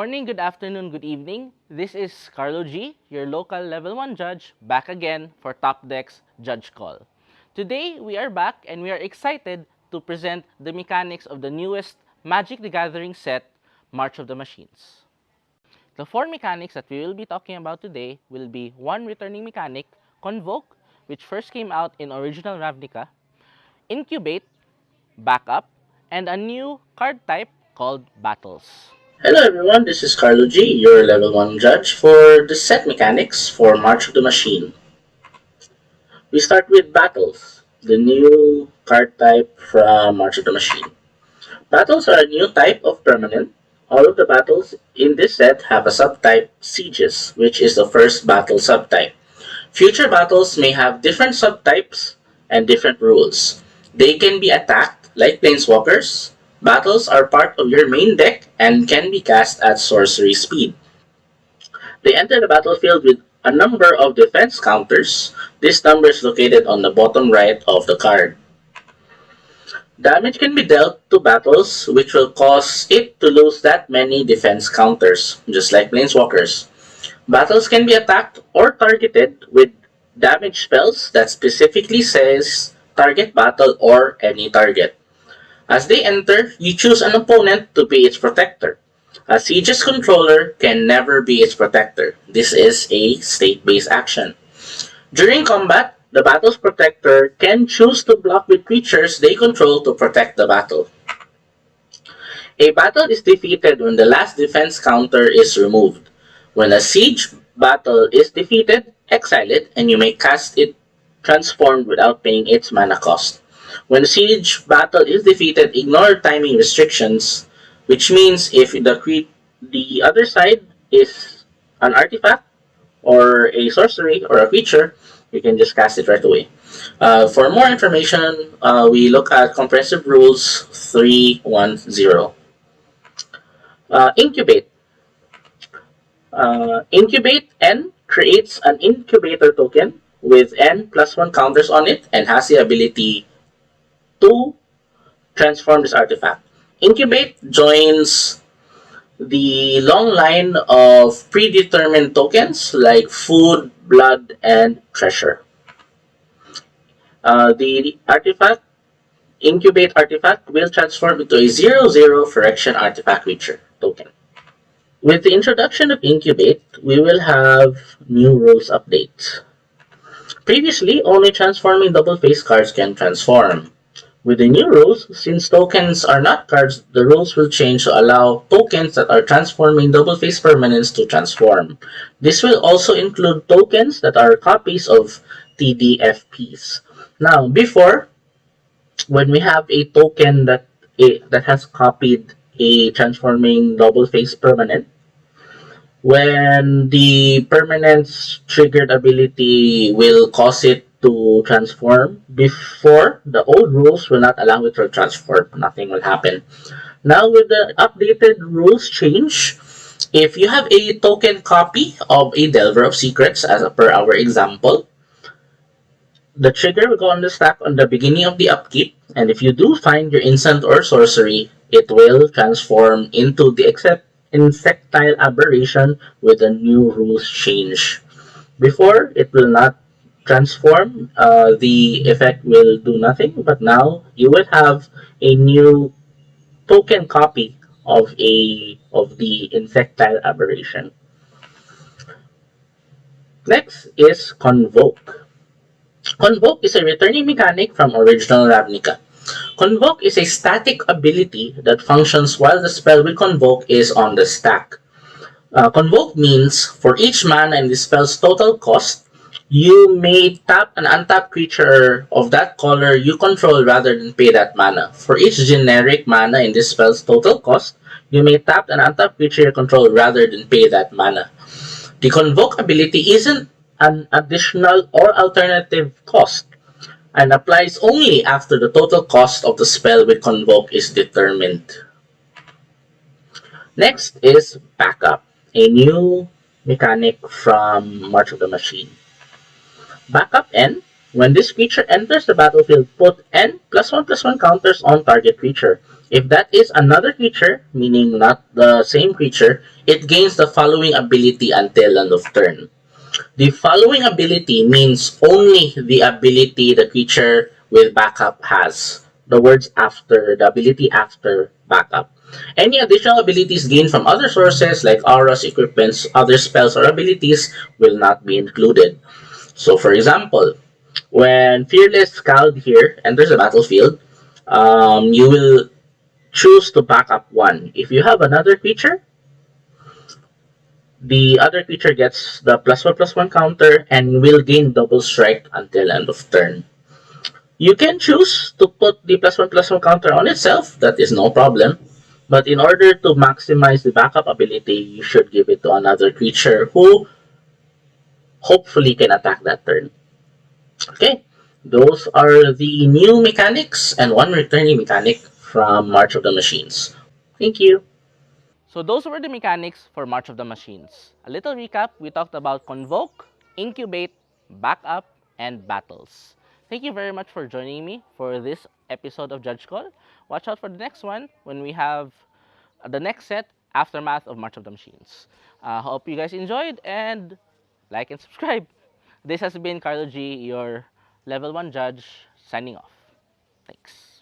morning, good afternoon, good evening. This is Carlo G, your local level 1 judge, back again for Top Deck's Judge Call. Today, we are back and we are excited to present the mechanics of the newest Magic the Gathering set, March of the Machines. The 4 mechanics that we will be talking about today will be 1 returning mechanic, Convoke, which first came out in original Ravnica, Incubate, Backup, and a new card type called Battles. Hello everyone, this is Carlo G, your level 1 judge for the set mechanics for March of the Machine. We start with Battles, the new card type from March of the Machine. Battles are a new type of permanent. All of the battles in this set have a subtype Sieges, which is the first battle subtype. Future battles may have different subtypes and different rules. They can be attacked like Planeswalkers. Battles are part of your main deck and can be cast at sorcery speed. They enter the battlefield with a number of defense counters. This number is located on the bottom right of the card. Damage can be dealt to battles which will cause it to lose that many defense counters, just like Planeswalkers. Battles can be attacked or targeted with damage spells that specifically says target battle or any target. As they enter, you choose an opponent to be its protector. A Siege's controller can never be its protector. This is a state-based action. During combat, the battle's protector can choose to block with creatures they control to protect the battle. A battle is defeated when the last defense counter is removed. When a siege battle is defeated, exile it and you may cast it transformed without paying its mana cost. When a siege battle is defeated, ignore timing restrictions, which means if the other side is an artifact or a sorcery or a creature, you can just cast it right away. For more information, we look at Comprehensive Rules 3.1.0. Incubate. Incubate N creates an incubator token with N plus 1 counters on it and has the ability to transform this artifact. Incubate joins the long line of predetermined tokens like food, blood, and treasure. The artifact, Incubate artifact, will transform into a 0/0 Phyrexian artifact creature token. With the introduction of Incubate, we will have new rules updates. Previously, only transforming double face cards can transform. With the new rules, since tokens are not cards, the rules will change to allow tokens that are transforming double face permanents to transform. This will also include tokens that are copies of TDFPs. Now, before, when we have a token that has copied a transforming double face permanent, when the permanent's triggered ability will cause it to transform, before, the old rules will not allow it to transform. Nothing will happen. Now with the updated rules change, if you have a token copy of a Delver of Secrets, as per our example, the trigger will go on the stack on the beginning of the upkeep, and if you do find your instant or sorcery, it will transform into the Insectile Aberration with the new rules change. Before, it will not transform, the effect will do nothing, but now you will have a new token copy of the Insectile Aberration. Next is Convoke. Convoke is a returning mechanic from original Ravnica. Convoke is a static ability that functions while the spell we convoke is on the stack. Convoke means for each mana in the spell's total cost, you may tap an untapped creature of that color you control rather than pay that mana. For each generic mana in this spell's total cost, you may tap an untapped creature you control rather than pay that mana. The Convoke ability isn't an additional or alternative cost and applies only after the total cost of the spell with Convoke is determined. Next is Backup, a new mechanic from March of the Machine. Backup N. When this creature enters the battlefield, put N +1/+1 counters on target creature. If that is another creature, meaning not the same creature, it gains the following ability until end of turn. The following ability means only the ability the creature with backup has. The words after, the ability after backup. Any additional abilities gained from other sources like auras, equipments, other spells, or abilities will not be included. So, for example, when Fearless Scald here enters the battlefield, you will choose to back up one. If you have another creature, the other creature gets the +1/+1 counter and will gain double strike until end of turn. You can choose to put the +1/+1 counter on itself, that is no problem. But in order to maximize the backup ability, you should give it to another creature who hopefully can attack that turn. Okay, those are the new mechanics and one returning mechanic from March of the Machines. Thank you. So those were the mechanics for March of the Machines. A little recap, we talked about Convoke, Incubate, Backup, and Battles. Thank you very much for joining me for this episode of Judge Call. Watch out for the next one when we have the next set, Aftermath of March of the Machines. Hope you guys enjoyed and like and subscribe. This has been Carlo G, your level 1 judge, signing off. Thanks.